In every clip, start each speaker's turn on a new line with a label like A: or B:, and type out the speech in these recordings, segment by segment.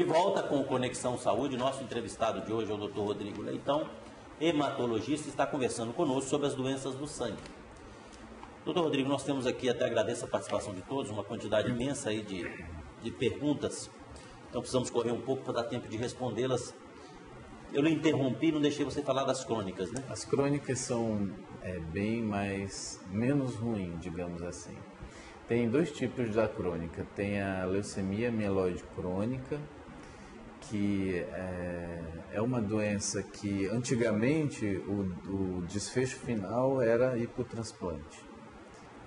A: De volta com o Conexão Saúde, nosso entrevistado de hoje é o Dr. Rodrigo Leitão, hematologista, está conversando conosco sobre as doenças do sangue. Doutor Rodrigo, nós temos aqui, até agradeço a participação de todos, uma quantidade imensa aí de perguntas, então precisamos correr um pouco para dar tempo de respondê-las. Eu lhe interrompi, não deixei você falar das crônicas, né?
B: As crônicas são bem menos ruim, digamos assim. Tem dois tipos da crônica. Tem a leucemia mieloide crônica, que é uma doença que antigamente o desfecho final era ir para o transplante,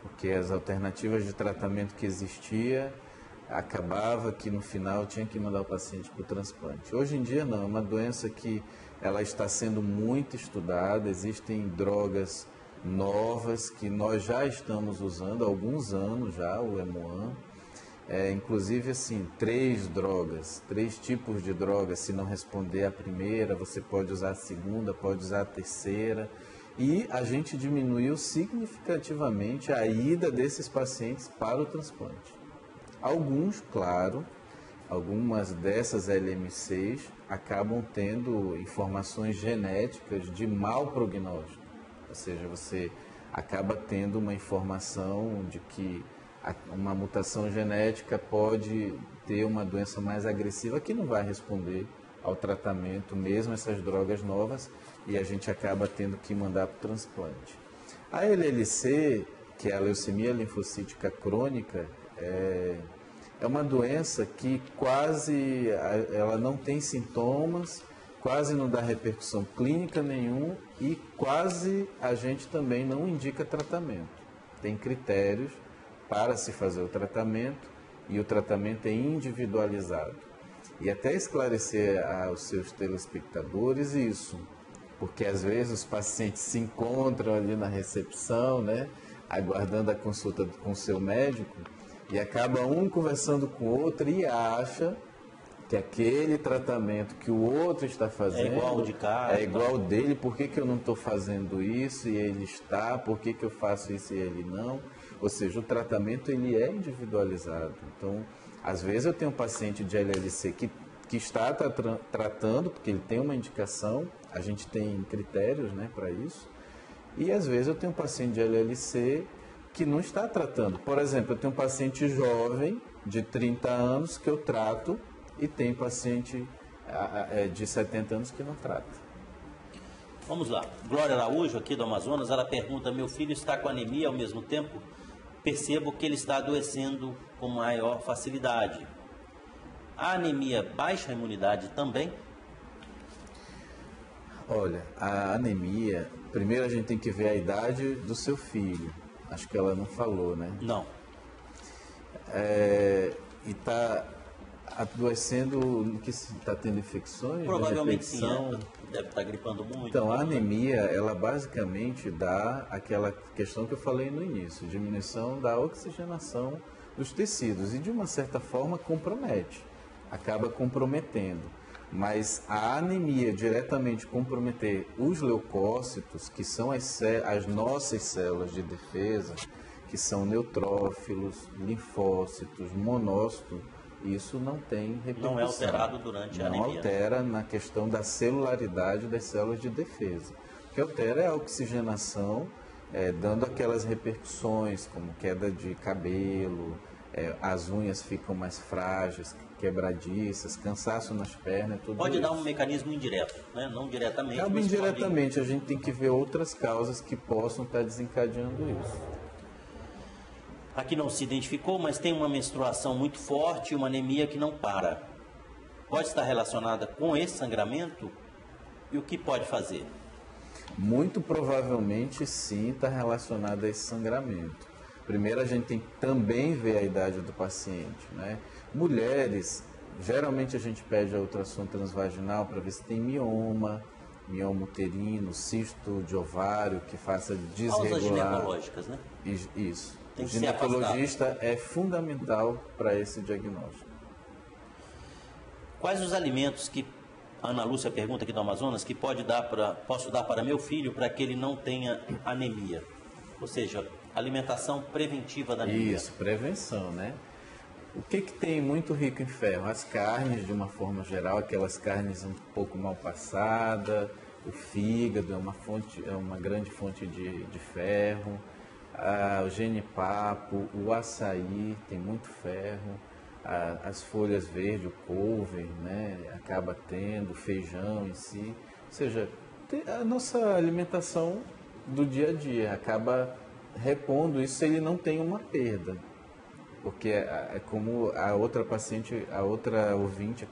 B: porque as alternativas de tratamento que existia acabava que no final tinha que mandar o paciente para o transplante. Hoje em dia não, é uma doença que ela está sendo muito estudada, existem drogas novas que nós já estamos usando há alguns anos já, o Hemoan. Inclusive, assim, 3 tipos de drogas. Se não responder a primeira, você pode usar a segunda, pode usar a terceira. E a gente diminuiu significativamente a ida desses pacientes para o transplante. Algumas dessas LM6 acabam tendo informações genéticas de mau prognóstico. Ou seja, você acaba tendo uma informação de que uma mutação genética pode ter uma doença mais agressiva que não vai responder ao tratamento, mesmo essas drogas novas, e a gente acaba tendo que mandar para o transplante. A LLC, que é a leucemia linfocítica crônica, é uma doença que ela não tem sintomas, quase não dá repercussão clínica nenhuma e quase a gente também não indica tratamento. Tem critérios para se fazer o tratamento e o tratamento é individualizado. E até esclarecer aos seus telespectadores isso, porque às vezes os pacientes se encontram ali na recepção, né, aguardando a consulta com o seu médico, e acaba um conversando com o outro e acha que aquele tratamento que o outro está fazendo
A: é igual de cara,
B: é igual dele. Por que eu não estou fazendo isso e ele está? Por que eu faço isso e ele não? Ou seja, o tratamento ele é individualizado. Então, às vezes eu tenho um paciente de LLC que está tratando, porque ele tem uma indicação, a gente tem critérios, né, para isso, e às vezes eu tenho um paciente de LLC que não está tratando. Por exemplo, eu tenho um paciente jovem de 30 anos que eu trato e tem paciente de 70 anos que não trata.
A: Vamos lá. Glória Araújo, aqui do Amazonas, ela pergunta: meu filho está com anemia ao mesmo tempo? Percebo que ele está adoecendo com maior facilidade. A anemia baixa a imunidade também?
B: Olha, a anemia, primeiro a gente tem que ver a idade do seu filho. Acho que ela não falou, né?
A: Não.
B: E está adoecendo, que está tendo infecções?
A: Provavelmente sim, deve estar gripando muito.
B: Então, a anemia, ela basicamente dá aquela questão que eu falei no início, diminuição da oxigenação dos tecidos e de uma certa forma compromete, acaba comprometendo. Mas a anemia diretamente comprometer os leucócitos, que são as nossas células de defesa, que são neutrófilos, linfócitos, monócitos, isso não tem repercussão.
A: Não é alterado durante a anemia.
B: Não altera na questão da celularidade das células de defesa. O que altera é a oxigenação, dando aquelas repercussões, como queda de cabelo, as unhas ficam mais frágeis, quebradiças, cansaço nas pernas, tudo
A: pode
B: isso.
A: Dar um mecanismo indireto, né? Não diretamente.
B: Mas indiretamente, a gente tem que ver outras causas que possam estar desencadeando isso.
A: Aqui não se identificou, mas tem uma menstruação muito forte e uma anemia que não para. Pode estar relacionada com esse sangramento? E o que pode fazer?
B: Muito provavelmente sim está relacionado a esse sangramento. Primeiro a gente tem que também ver a idade do paciente, né? Mulheres, geralmente a gente pede a ultrassom transvaginal para ver se tem mioma uterino, cisto de ovário que faça desregular.
A: Causas ginecológicas, né?
B: Isso.
A: Tem
B: o
A: que
B: ginecologista é fundamental para esse diagnóstico.
A: Quais os alimentos que, a Ana Lúcia pergunta aqui do Amazonas, que posso dar para meu filho para que ele não tenha anemia? Ou seja, alimentação preventiva da anemia.
B: Isso, prevenção, né? O que tem muito rico em ferro? As carnes, de uma forma geral, aquelas carnes um pouco mal passadas, o fígado é uma grande fonte de ferro, o genipapo, o açaí tem muito ferro, as folhas verdes, o couve, né, acaba tendo, o feijão em si. Ou seja, a nossa alimentação do dia a dia acaba repondo isso se ele não tem uma perda. Porque é como a outra paciente, a outra ouvinte,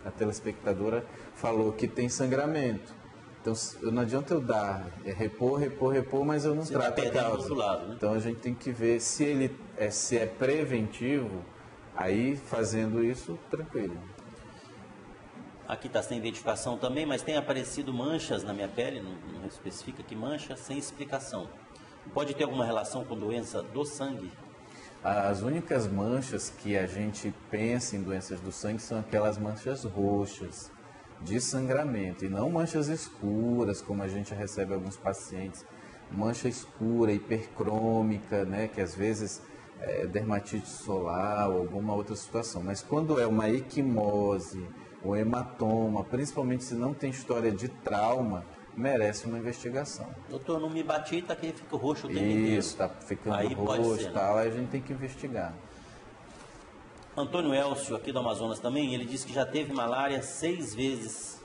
B: a telespectadora falou que tem sangramento. Então não adianta eu dar, repor, mas eu não trato a causa.
A: Do outro lado, né?
B: Então a gente tem que ver se é preventivo, aí fazendo isso, tranquilo.
A: Aqui está sem identificação também, mas tem aparecido manchas na minha pele, não especifica que mancha, sem explicação. Pode ter alguma relação com doença do sangue?
B: As únicas manchas que a gente pensa em doenças do sangue são aquelas manchas roxas, de sangramento, e não manchas escuras, como a gente recebe alguns pacientes. Mancha escura, hipercrômica, né, que às vezes é dermatite solar ou alguma outra situação. Mas quando é uma equimose, ou hematoma, principalmente se não tem história de trauma, merece uma investigação.
A: Doutor, não me bati, tá aqui, fica roxo o tempo inteiro.
B: Isso, está ficando
A: aí
B: roxo
A: e
B: tal, aí a gente tem que investigar.
A: Antônio Elcio, aqui do Amazonas também, ele disse que já teve malária 6 vezes,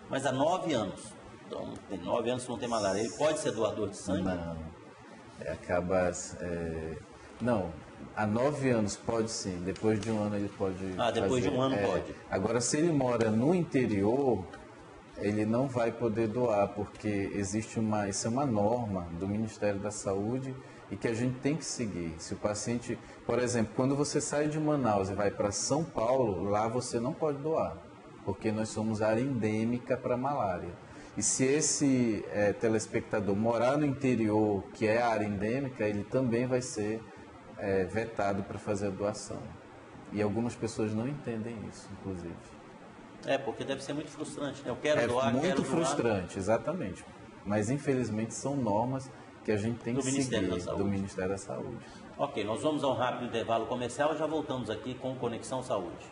A: mas há 9 anos. Então, tem 9 anos que não tem malária. Ele pode ser doador de sangue?
B: Não, não, há 9 anos pode sim, depois de um ano ele pode
A: depois
B: fazer.
A: De um ano pode.
B: Agora, se ele mora no interior, ele não vai poder doar, porque isso é uma norma do Ministério da Saúde e que a gente tem que seguir. Se o paciente, por exemplo, quando você sai de Manaus e vai para São Paulo, lá você não pode doar, porque nós somos área endêmica para malária. E se esse telespectador morar no interior, que é a área endêmica, ele também vai ser vetado para fazer a doação. E algumas pessoas não entendem isso, inclusive.
A: Porque deve ser muito frustrante, né? Eu quero doar,
B: muito
A: quero
B: frustrante, exatamente. Mas, infelizmente, são normas que a gente tem que seguir do Ministério da Saúde.
A: Ok, nós vamos a um rápido intervalo comercial e já voltamos aqui com Conexão Saúde.